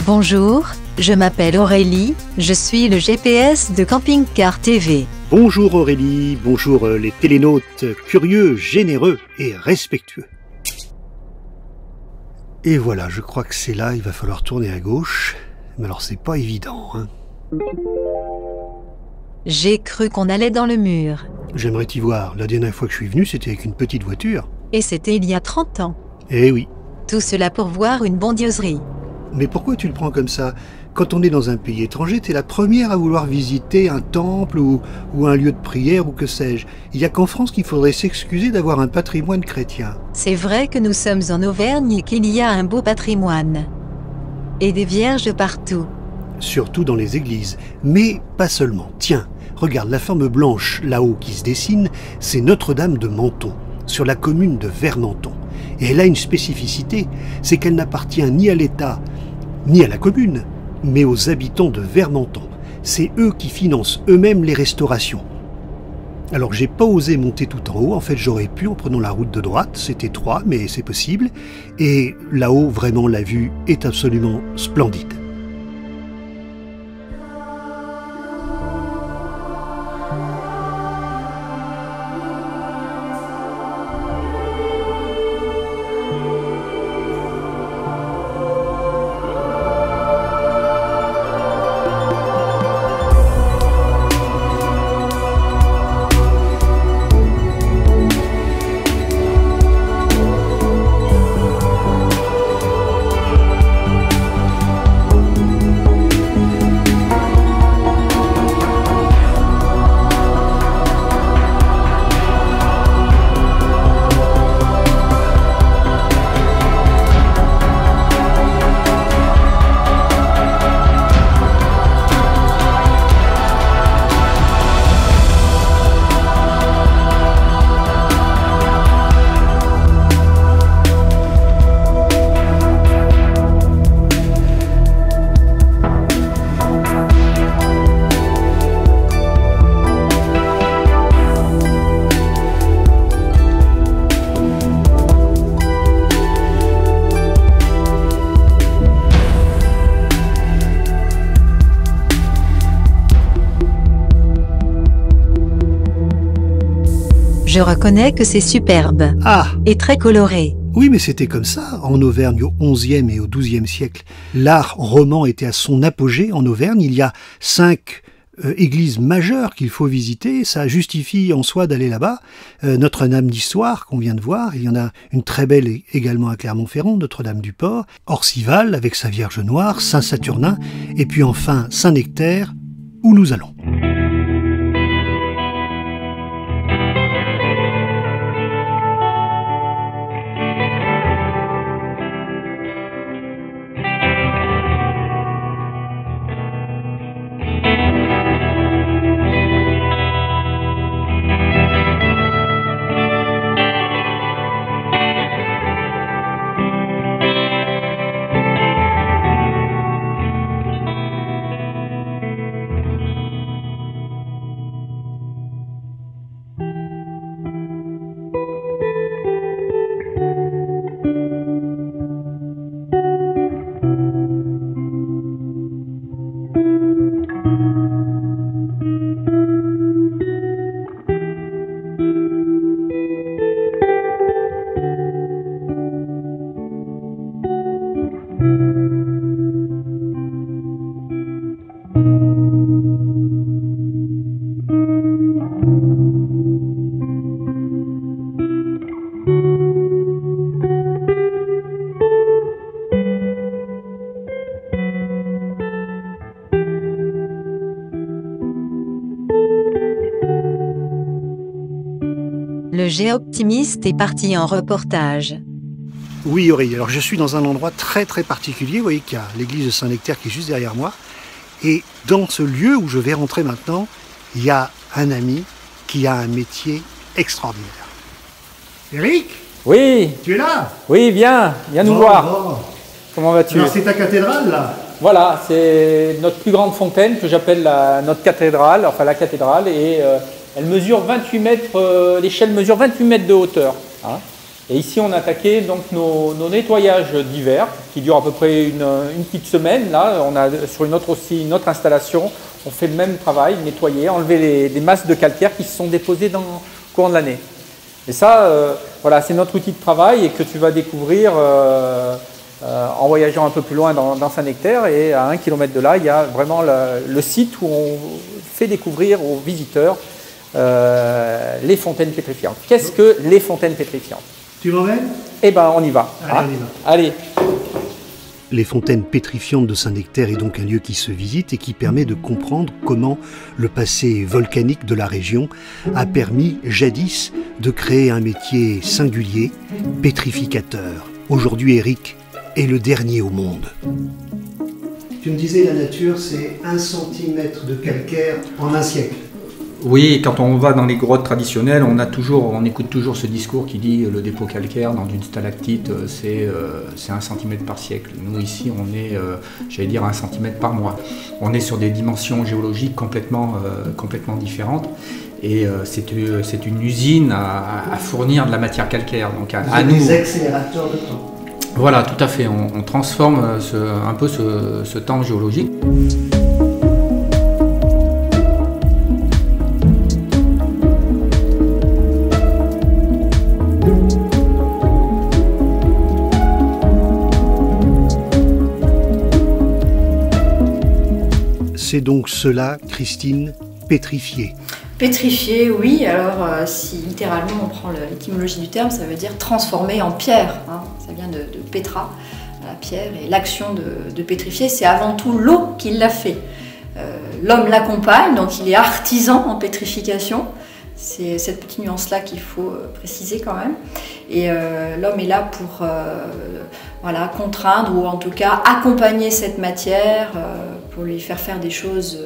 Bonjour, je m'appelle Aurélie, je suis le GPS de Camping Car TV. Bonjour Aurélie, bonjour les télénautes curieux, généreux et respectueux. Et voilà, je crois que c'est là, il va falloir tourner à gauche. Mais alors c'est pas évident, hein. J'ai cru qu'on allait dans le mur. J'aimerais t'y voir. La dernière fois que je suis venu, c'était avec une petite voiture. Et c'était il y a 30 ans. Eh oui. Tout cela pour voir une bondieuserie. Mais pourquoi tu le prends comme ça? Quand on est dans un pays étranger, t'es la première à vouloir visiter un temple ou un lieu de prière ou que sais-je. Il n'y a qu'en France qu'il faudrait s'excuser d'avoir un patrimoine chrétien. C'est vrai que nous sommes en Auvergne et qu'il y a un beau patrimoine. Et des vierges partout. Surtout dans les églises. Mais pas seulement. Tiens, regarde la forme blanche là-haut qui se dessine, c'est Notre-Dame de Menton, sur la commune de Vermenton. Et elle a une spécificité, c'est qu'elle n'appartient ni à l'État, ni à la commune, mais aux habitants de Vermenton. C'est eux qui financent eux-mêmes les restaurations. Alors j'ai pas osé monter tout en haut, en fait j'aurais pu en prenant la route de droite, c'est étroit mais c'est possible. Et là-haut, vraiment la vue est absolument splendide. Je reconnais que c'est superbe. Ah! Et très coloré. Oui, mais c'était comme ça en Auvergne au XIe et au XIIe siècle. L'art roman était à son apogée en Auvergne. Il y a 5 églises majeures qu'il faut visiter. Ça justifie en soi d'aller là-bas. Notre-Dame d'Histoire qu'on vient de voir. Il y en a une très belle également à Clermont-Ferrand, Notre-Dame du Port. Orcival avec sa Vierge Noire, Saint-Saturnin. Et puis enfin Saint-Nectaire, où nous allons. Le géoptimiste est parti en reportage. Oui Aurélie, alors je suis dans un endroit très particulier. Vous voyez qu'il y a l'église de Saint-Nectaire qui est juste derrière moi. Et dans ce lieu où je vais rentrer maintenant, il y a un ami qui a un métier extraordinaire. Eric? Oui. Tu es là? Oui, viens nous voir. Bon. Comment vas-tu? Alors c'est ta cathédrale là? Voilà, c'est notre plus grande fontaine que j'appelle notre cathédrale, enfin la cathédrale, et elle mesure 28 mètres, l'échelle mesure 28 mètres de hauteur. Hein. Et ici, on a attaqué donc nos nettoyages d'hiver, qui durent à peu près une petite semaine. Là, on a sur une autre installation, on fait le même travail, nettoyer, enlever les masses de calcaire qui se sont déposées au cours de l'année. Et ça, voilà, c'est notre outil de travail et que tu vas découvrir en voyageant un peu plus loin dans Saint-Nectaire. Et à 1 km de là, il y a vraiment le site où on fait découvrir aux visiteurs les fontaines pétrifiantes. Qu'est-ce que les fontaines pétrifiantes? Tu m'emmènes? Eh bien, on y va. Allez, on y va. Allez. Les fontaines pétrifiantes de Saint-Nectaire est donc un lieu qui se visite et qui permet de comprendre comment le passé volcanique de la région a permis jadis de créer un métier singulier, pétrificateur. Aujourd'hui, Eric est le dernier au monde. Tu me disais, la nature, c'est 1 centimètre de calcaire en un siècle. Oui, quand on va dans les grottes traditionnelles, on écoute toujours ce discours qui dit le dépôt calcaire dans une stalactite, c'est 1 centimètre par siècle. Nous ici, on est, j'allais dire, 1 centimètre par mois. On est sur des dimensions géologiques complètement différentes. Et c'est une usine à fournir de la matière calcaire. Donc à nous. Des accélérateurs de temps. Voilà, tout à fait. On transforme un peu ce temps géologique. C'est donc cela, Christine, pétrifié. Pétrifié, oui. Alors, si littéralement on prend l'étymologie du terme, ça veut dire transformer en pierre. Hein. Ça vient de pétra, la pierre. Et l'action de pétrifier, c'est avant tout l'eau qui l'a fait. L'homme l'accompagne, donc il est artisan en pétrification. C'est cette petite nuance-là qu'il faut préciser quand même. Et l'homme est là pour voilà, contraindre ou en tout cas accompagner cette matière pour lui faire des choses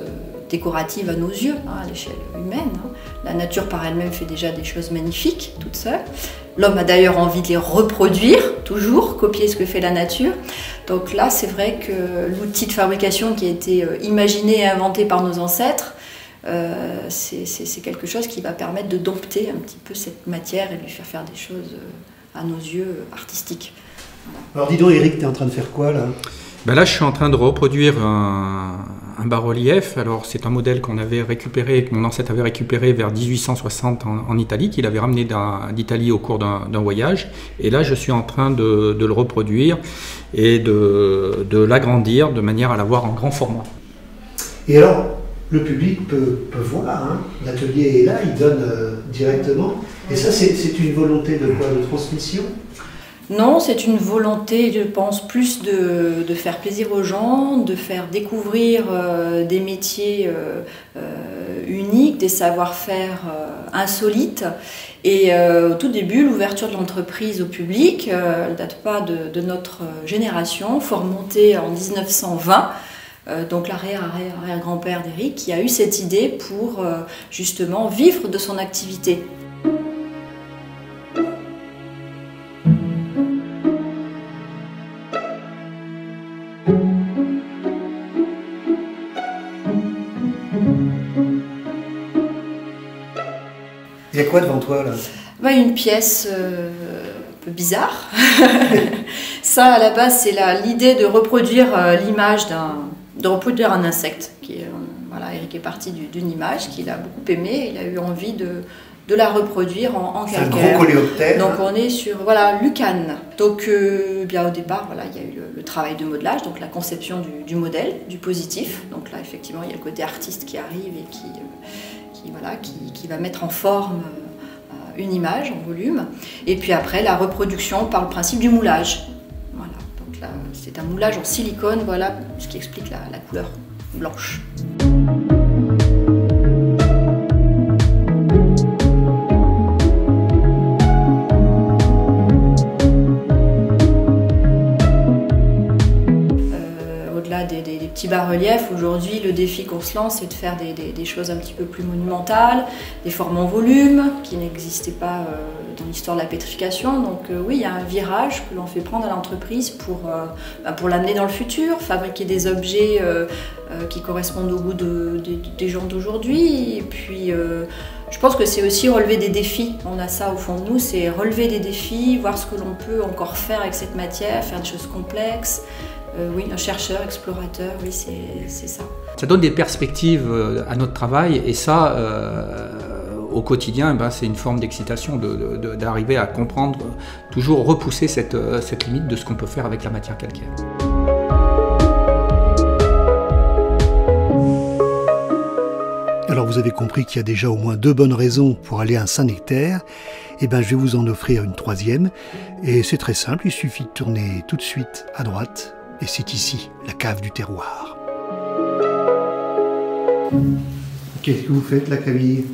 décoratives à nos yeux, hein, à l'échelle humaine. Hein. La nature par elle-même fait déjà des choses magnifiques, toute seule. L'homme a d'ailleurs envie de les reproduire, toujours, copier ce que fait la nature. Donc là, c'est vrai que l'outil de fabrication qui a été imaginé et inventé par nos ancêtres, c'est quelque chose qui va permettre de dompter un petit peu cette matière et de lui faire des choses à nos yeux artistiques. Voilà. Alors dis donc Eric, tu es en train de faire quoi là? Ben là, je suis en train de reproduire un bas-relief. Alors, c'est un modèle qu'on avait récupéré, que mon ancêtre avait récupéré vers 1860 en Italie, qu'il avait ramené d'Italie au cours d'un voyage. Et là, je suis en train de le reproduire et de l'agrandir de manière à l'avoir en grand format. Et alors, le public peut voir, hein. L'atelier est là, il donne directement. Et ça, c'est une volonté de quoi? De transmission? Non, c'est une volonté, je pense, plus de faire plaisir aux gens, de faire découvrir des métiers uniques, des savoir-faire insolites. Et au tout début, l'ouverture de l'entreprise au public ne date pas de notre génération, il faut remonter en 1920. Donc l'arrière-grand-père d'Eric qui a eu cette idée pour justement vivre de son activité. Il y a quoi devant toi là? Bah, une pièce un peu bizarre. Ça, à la base, c'est l'idée de reproduire l'image de reproduire un insecte. Voilà, Eric est parti d'une image qu'il a beaucoup aimée. Il a eu envie de la reproduire en calcaire. C'est un gros coléoptère. Donc on est sur Lucane. Donc bien au départ, voilà, il y a eu le travail de modelage, donc la conception du modèle, du positif. Donc là, effectivement, il y a le côté artiste qui arrive et qui va mettre en forme une image en volume. Et puis après, la reproduction par le principe du moulage. Voilà. Donc là, c'est un moulage en silicone, voilà ce qui explique la couleur blanche. Au-delà des petits bas-reliefs, aujourd'hui, le défi qu'on se lance, c'est de faire des choses un petit peu plus monumentales, des formes en volume qui n'existaient pas dans l'histoire de la pétrification. Donc oui, il y a un virage que l'on fait prendre à l'entreprise pour l'amener dans le futur, fabriquer des objets qui correspondent au goût des gens d'aujourd'hui, et puis Je pense que c'est aussi relever des défis. On a ça au fond de nous, c'est relever des défis, voir ce que l'on peut encore faire avec cette matière, faire des choses complexes. Oui, un chercheur, explorateur, oui, c'est ça. Ça donne des perspectives à notre travail et ça, au quotidien, c'est une forme d'excitation d'arriver à comprendre, toujours repousser cette limite de ce qu'on peut faire avec la matière calcaire. Alors vous avez compris qu'il y a déjà au moins 2 bonnes raisons pour aller à Saint-Nectaire. Eh bien, je vais vous en offrir une 3e. Et c'est très simple, il suffit de tourner tout de suite à droite. Et c'est ici, la cave du terroir. Qu'est-ce que vous faites là, Camille ?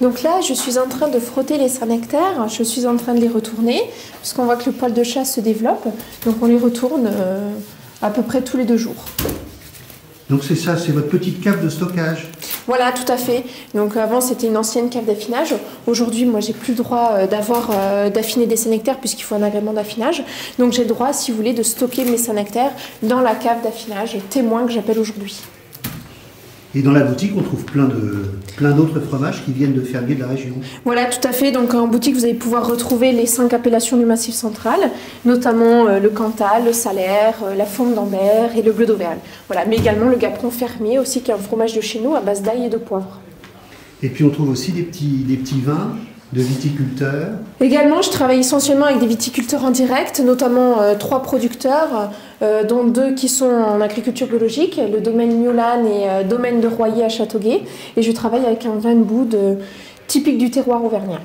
Donc là, je suis en train de frotter les Saint-Nectaire. Je suis en train de les retourner, puisqu'on voit que le poil de chasse se développe. Donc on les retourne à peu près tous les 2 jours. Donc c'est ça, c'est votre petite cave de stockage. Voilà, tout à fait. Donc avant, c'était une ancienne cave d'affinage. Aujourd'hui, moi, j'ai plus le droit d'affiner des Saint-Nectaire puisqu'il faut un agrément d'affinage. Donc j'ai le droit, si vous voulez, de stocker mes Saint-Nectaire dans la cave d'affinage témoin que j'appelle aujourd'hui. Et dans la boutique, on trouve plein d'autres fromages qui viennent de fermiers de la région. Voilà, tout à fait. Donc en boutique, vous allez pouvoir retrouver les 5 appellations du Massif central, notamment le Cantal, le Salaire, la Fourme d'Ambert et le Bleu d'Auvergne. Voilà, mais également le Gaperon fermier aussi, qui est un fromage de chez nous à base d'ail et de poivre. Et puis on trouve aussi des petits vins de viticulteurs. Également, je travaille essentiellement avec des viticulteurs en direct, notamment 3 producteurs, dont 2 qui sont en agriculture biologique, le domaine Miolan et domaine de Royer à Châteauguay. Et je travaille avec un vin de Boud typique du terroir auvergnat.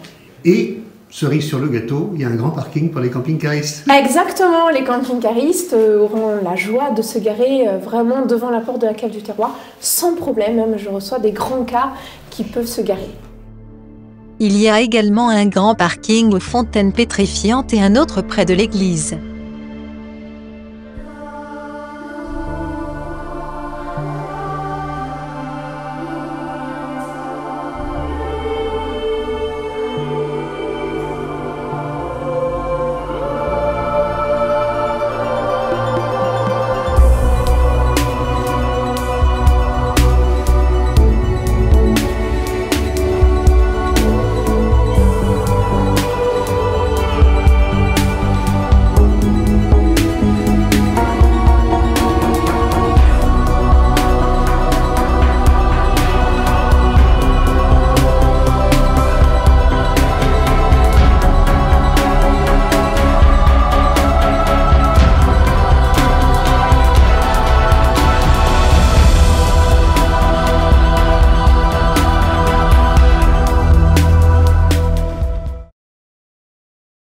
Et cerise sur le gâteau, il y a un grand parking pour les camping-caristes. Exactement, les camping-caristes auront la joie de se garer vraiment devant la porte de la cave du terroir, sans problème. Même je reçois des grands cars qui peuvent se garer. Il y a également un grand parking aux fontaines pétrifiantes et un autre près de l'église.